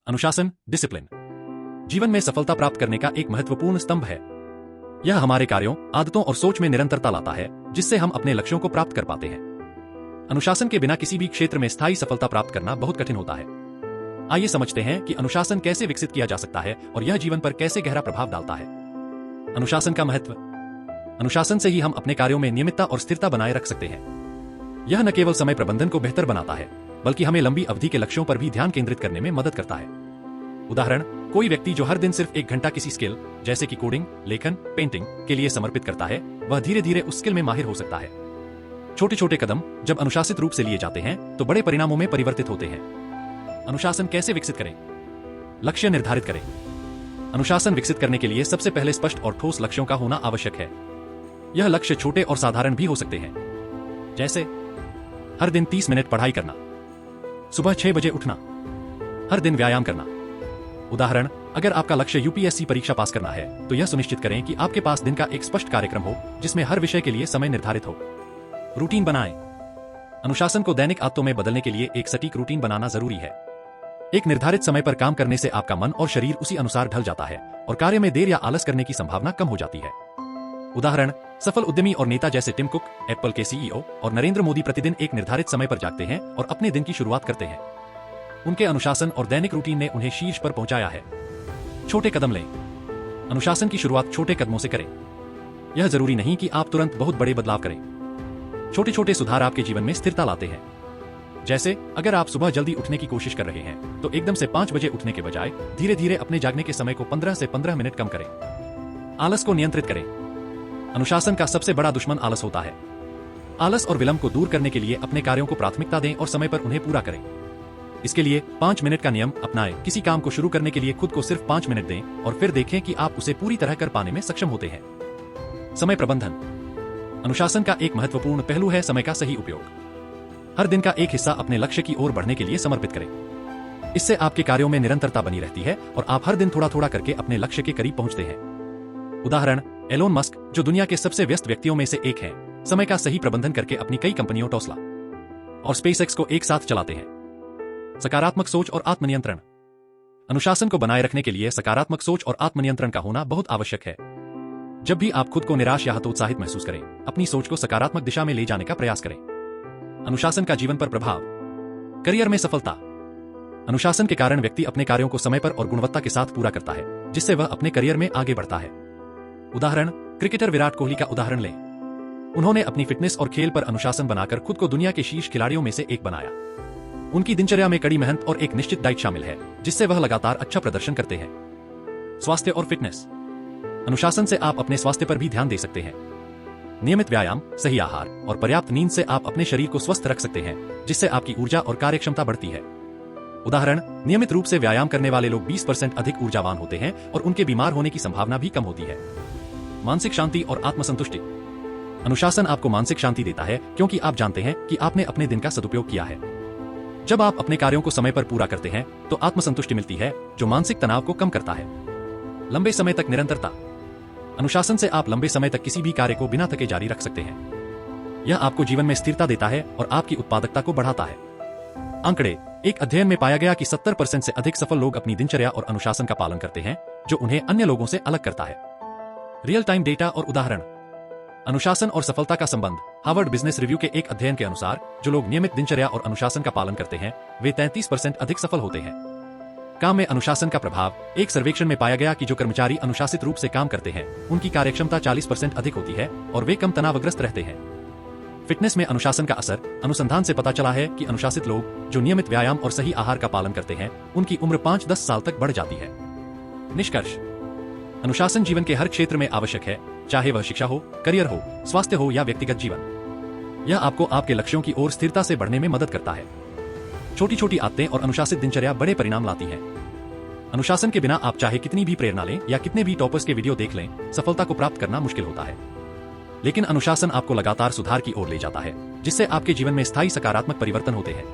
अनुशासन, डिसिप्लिन जीवन में सफलता प्राप्त करने का एक महत्वपूर्ण स्तंभ है। यह हमारे कार्यों, आदतों और सोच में निरंतरता लाता है, जिससे हम अपने लक्ष्यों को प्राप्त कर पाते हैं। अनुशासन के बिना किसी भी क्षेत्र में स्थायी सफलता प्राप्त करना बहुत कठिन होता है। आइए समझते हैं कि अनुशासन कैसे विकसित किया जा सकता है और यह जीवन पर कैसे गहरा प्रभाव डालता है। अनुशासन का महत्व। अनुशासन से ही हम अपने कार्यों में नियमितता और स्थिरता बनाए रख सकते हैं। यह न केवल समय प्रबंधन को बेहतर बनाता है, बल्कि हमें लंबी अवधि के लक्ष्यों पर भी ध्यान केंद्रित करने में मदद करता है। उदाहरण, कोई व्यक्ति जो हर दिन सिर्फ 1 घंटा किसी स्किल जैसे कि कोडिंग, लेखन, पेंटिंग के लिए समर्पित करता है, वह धीरे धीरे उस स्किल में माहिर हो सकता है। छोटे छोटे कदम जब अनुशासित रूप से लिए जाते हैं तो बड़े परिणामों में परिवर्तित होते हैं। अनुशासन कैसे विकसित करें? लक्ष्य निर्धारित करें। अनुशासन विकसित करने के लिए सबसे पहले स्पष्ट और ठोस लक्ष्यों का होना आवश्यक है। यह लक्ष्य छोटे और साधारण भी हो सकते हैं, जैसे हर दिन 30 मिनट पढ़ाई करना, सुबह 6 बजे उठना, हर दिन व्यायाम करना। उदाहरण, अगर आपका लक्ष्य यूपीएससी परीक्षा पास करना है, तो यह सुनिश्चित करें कि आपके पास दिन का एक स्पष्ट कार्यक्रम हो, जिसमें हर विषय के लिए समय निर्धारित हो। रूटीन बनाएं। अनुशासन को दैनिक आदतों में बदलने के लिए एक सटीक रूटीन बनाना जरूरी है। एक निर्धारित समय पर काम करने से आपका मन और शरीर उसी अनुसार ढल जाता है और कार्य में देर या आलस करने की संभावना कम हो जाती है। उदाहरण, सफल उद्यमी और नेता जैसे टिम कुक, एप्पल के सीईओ, और नरेंद्र मोदी प्रतिदिन एक निर्धारित समय पर जागते हैं और अपने दिन की शुरुआत करते हैं। उनके अनुशासन और दैनिक रूटीन ने उन्हें शीर्ष पर पहुंचाया है। छोटे कदम लें। अनुशासन की शुरुआत छोटे कदमों से करें। यह जरूरी नहीं कि आप तुरंत बहुत बड़े बदलाव करें। छोटे छोटे सुधार आपके जीवन में स्थिरता लाते हैं। जैसे, अगर आप सुबह जल्दी उठने की कोशिश कर रहे हैं, तो एकदम से 5 बजे उठने के बजाय धीरे धीरे अपने जागने के समय को 15 से 15 मिनट कम करें। आलस को नियंत्रित करें। अनुशासन का सबसे बड़ा दुश्मन आलस होता है। आलस और विलंब को दूर करने के लिए अपने कार्यों को प्राथमिकता दें और समय पर उन्हें पूरा करें। इसके लिए 5 मिनट का नियम अपनाएं। किसी काम को शुरू करने के लिए खुद को सिर्फ 5 मिनट दें और फिर देखें कि आप उसे पूरी तरह कर पाने में सक्षम होते हैं। समय प्रबंधन। अनुशासन का एक महत्वपूर्ण पहलू है समय का सही उपयोग। हर दिन का एक हिस्सा अपने लक्ष्य की ओर बढ़ने के लिए समर्पित करें। इससे आपके कार्यों में निरंतरता बनी रहती है और आप हर दिन थोड़ा थोड़ा करके अपने लक्ष्य के करीब पहुंचते हैं। उदाहरण, एलोन मस्क, जो दुनिया के सबसे व्यस्त व्यक्तियों में से एक हैं, समय का सही प्रबंधन करके अपनी कई कंपनियों टेस्ला और स्पेसएक्स को एक साथ चलाते हैं। सकारात्मक सोच और आत्मनियंत्रण। अनुशासन को बनाए रखने के लिए सकारात्मक सोच और आत्मनियंत्रण का होना बहुत आवश्यक है। जब भी आप खुद को निराश या हतोत्साहित महसूस करें, अपनी सोच को सकारात्मक दिशा में ले जाने का प्रयास करें। अनुशासन का जीवन पर प्रभाव। करियर में सफलता। अनुशासन के कारण व्यक्ति अपने कार्यों को समय पर और गुणवत्ता के साथ पूरा करता है, जिससे वह अपने करियर में आगे बढ़ता है। उदाहरण, क्रिकेटर विराट कोहली का उदाहरण लें। उन्होंने अपनी फिटनेस और खेल पर अनुशासन बनाकर खुद को दुनिया के शीर्ष खिलाड़ियों में से एक बनाया। उनकी दिनचर्या में कड़ी मेहनत और एक निश्चित डाइट शामिल है, जिससे वह लगातार अच्छा प्रदर्शन करते हैं। स्वास्थ्य और फिटनेस। अनुशासन से आप अपने स्वास्थ्य पर भी ध्यान दे सकते हैं। नियमित व्यायाम, सही आहार और पर्याप्त नींद से आप अपने शरीर को स्वस्थ रख सकते हैं, जिससे आपकी ऊर्जा और कार्यक्षमता बढ़ती है। उदाहरण, नियमित रूप से व्यायाम करने वाले लोग 20% अधिक ऊर्जावान होते हैं और उनके बीमार होने की संभावना भी कम होती है। मानसिक शांति और आत्मसंतुष्टि। अनुशासन आपको मानसिक शांति देता है, क्योंकि आप जानते हैं कि आपने अपने दिन का सदुपयोग किया है। जब आप अपने कार्यों को समय पर पूरा करते हैं, तो आत्मसंतुष्टि मिलती है, जो मानसिक तनाव को कम करता है। लंबे समय तक निरंतरता। अनुशासन से आप लंबे समय तक किसी भी कार्य को बिना थके जारी रख सकते हैं। यह आपको जीवन में स्थिरता देता है और आपकी उत्पादकता को बढ़ाता है। आंकड़े। एक अध्ययन में पाया गया कि 70% से अधिक सफल लोग अपनी दिनचर्या और अनुशासन का पालन करते हैं, जो उन्हें अन्य लोगों से अलग करता है। रियल टाइम डेटा और उदाहरण। अनुशासन और सफलता का संबंध। हार्वर्ड बिजनेस रिव्यू के एक अध्ययन के अनुसार, जो लोग नियमित दिनचर्या और अनुशासन का पालन करते हैं, वे 33% अधिक सफल होते हैं। काम में अनुशासन का प्रभाव। एक सर्वेक्षण में पाया गया कि जो कर्मचारी अनुशासित रूप से काम करते हैं, उनकी कार्यक्षमता 40% अधिक होती है और वे कम तनावग्रस्त रहते हैं। फिटनेस में अनुशासन का असर। अनुसंधान से पता चला है कि अनुशासित लोग जो नियमित व्यायाम और सही आहार का पालन करते हैं, उनकी उम्र 5-10 साल तक बढ़ जाती है। निष्कर्ष। अनुशासन जीवन के हर क्षेत्र में आवश्यक है, चाहे वह शिक्षा हो, करियर हो, स्वास्थ्य हो या व्यक्तिगत जीवन। यह आपको आपके लक्ष्यों की ओर स्थिरता से बढ़ने में मदद करता है। छोटी छोटी आदतें और अनुशासित दिनचर्या बड़े परिणाम लाती हैं। अनुशासन के बिना आप चाहे कितनी भी प्रेरणा लें या कितने भी टॉपर्स के वीडियो देख लें, सफलता को प्राप्त करना मुश्किल होता है। लेकिन अनुशासन आपको लगातार सुधार की ओर ले जाता है, जिससे आपके जीवन में स्थायी सकारात्मक परिवर्तन होते हैं।